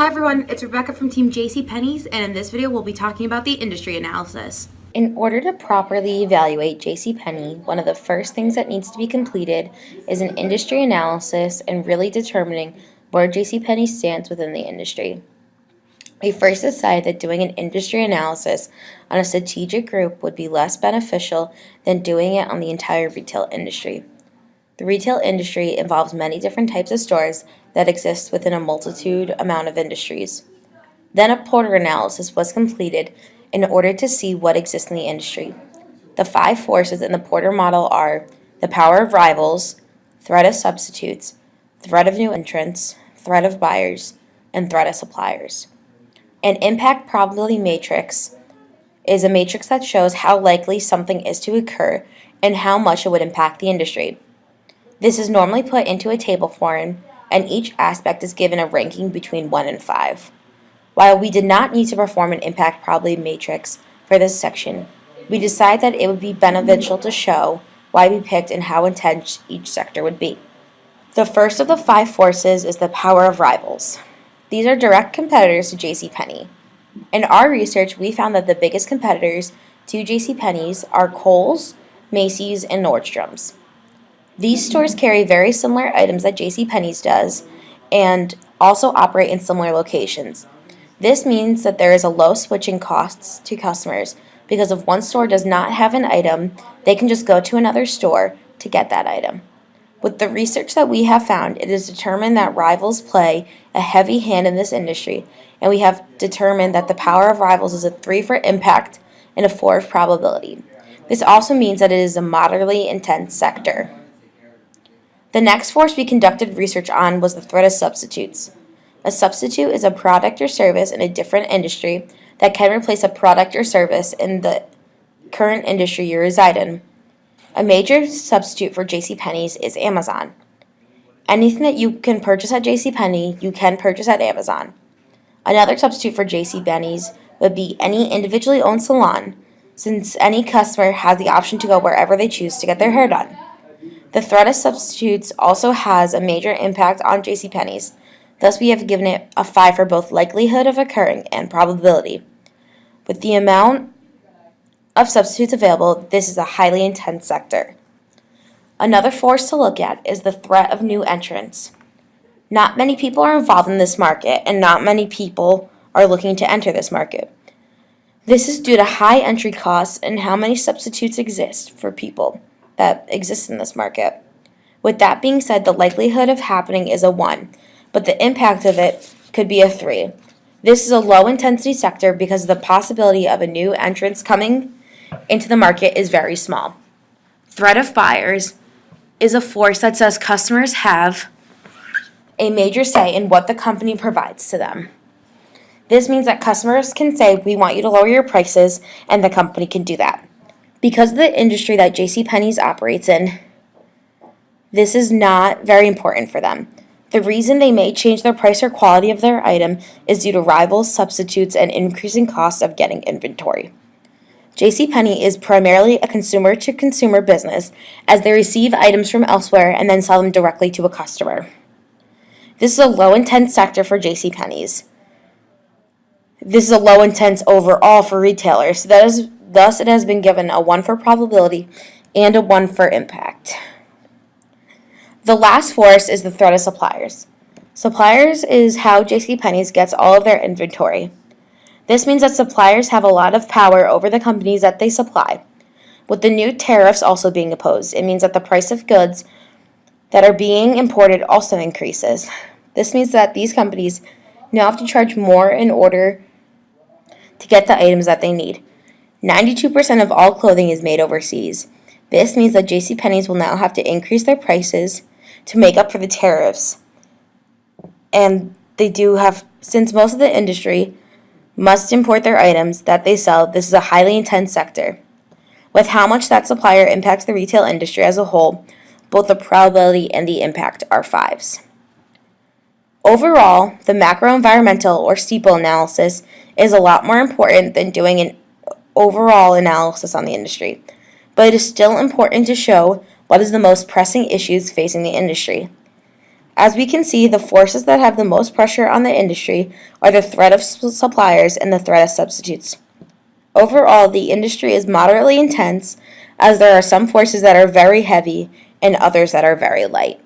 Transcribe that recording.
Hi everyone, it's Rebecca from Team JCPenney's, and in this video we'll be talking about the industry analysis. In order to properly evaluate JCPenney, one of the first things that needs to be completed is an industry analysis and really determining where JCPenney stands within the industry. We first decided that doing an industry analysis on a strategic group would be less beneficial than doing it on the entire retail industry. The retail industry involves many different types of stores that exist within a multitude amount of industries. Then a Porter analysis was completed in order to see what exists in the industry. The 5 forces in the Porter model are the power of rivals, threat of substitutes, threat of new entrants, threat of buyers, and threat of suppliers. An impact probability matrix is a matrix that shows how likely something is to occur and how much it would impact the industry. This is normally put into a table form, and each aspect is given a ranking between 1 and 5. While we did not need to perform an impact probability matrix for this section, we decided that it would be beneficial to show why we picked and how intense each sector would be. The first of the 5 forces is the power of rivals. These are direct competitors to JCPenney. In our research, we found that the biggest competitors to JCPenney's are Kohl's, Macy's, and Nordstrom's. These stores carry very similar items that JCPenney's does and also operate in similar locations. This means that there is a low switching costs to customers because if one store does not have an item, they can just go to another store to get that item. With the research that we have found, it is determined that rivals play a heavy hand in this industry, and we have determined that the power of rivals is a 3 for impact and a 4 of probability. This also means that it is a moderately intense sector. The next force we conducted research on was the threat of substitutes. A substitute is a product or service in a different industry that can replace a product or service in the current industry you reside in. A major substitute for JCPenney's is Amazon. Anything that you can purchase at JCPenney, you can purchase at Amazon. Another substitute for JCPenney's would be any individually owned salon, since any customer has the option to go wherever they choose to get their hair done. The threat of substitutes also has a major impact on JCPenney's. Thus, we have given it a 5 for both likelihood of occurring and probability. With the amount of substitutes available, this is a highly intense sector. Another force to look at is the threat of new entrants. Not many people are involved in this market, and not many people are looking to enter this market. This is due to high entry costs and how many substitutes exist for people that exist in this market. With that being said, the likelihood of happening is a 1. But the impact of it could be a 3. This is a low-intensity sector because the possibility of a new entrant coming into the market is very small. Threat of buyers is a force that says customers have a major say in what the company provides to them. This means that customers can say, "We want you to lower your prices," and the company can do that. Because of the industry that JCPenney's operates in, this is not very important for them. The reason they may change their price or quality of their item is due to rivals, substitutes, and increasing costs of getting inventory. JCPenney is primarily a consumer-to-consumer business as they receive items from elsewhere and then sell them directly to a customer. This is a low-intense sector for JCPenney's. This is a low-intense overall for retailers. Thus, it has been given a 1 for probability and a 1 for impact. The last force is the threat of suppliers. Suppliers is how JCPenney's gets all of their inventory. This means that suppliers have a lot of power over the companies that they supply. With the new tariffs also being imposed, it means that the price of goods that are being imported also increases. This means that these companies now have to charge more in order to get the items that they need. 92% of all clothing is made overseas. This means that JCPenney's will now have to increase their prices to make up for the tariffs. And they do have, since most of the industry must import their items that they sell, this is a highly intense sector. With how much that supplier impacts the retail industry as a whole, both the probability and the impact are 5s. Overall, the macro-environmental or steeple analysis is a lot more important than doing an overall analysis on the industry, but it is still important to show what is the most pressing issues facing the industry. As we can see, the forces that have the most pressure on the industry are the threat of suppliers and the threat of substitutes. Overall, the industry is moderately intense, as there are some forces that are very heavy and others that are very light.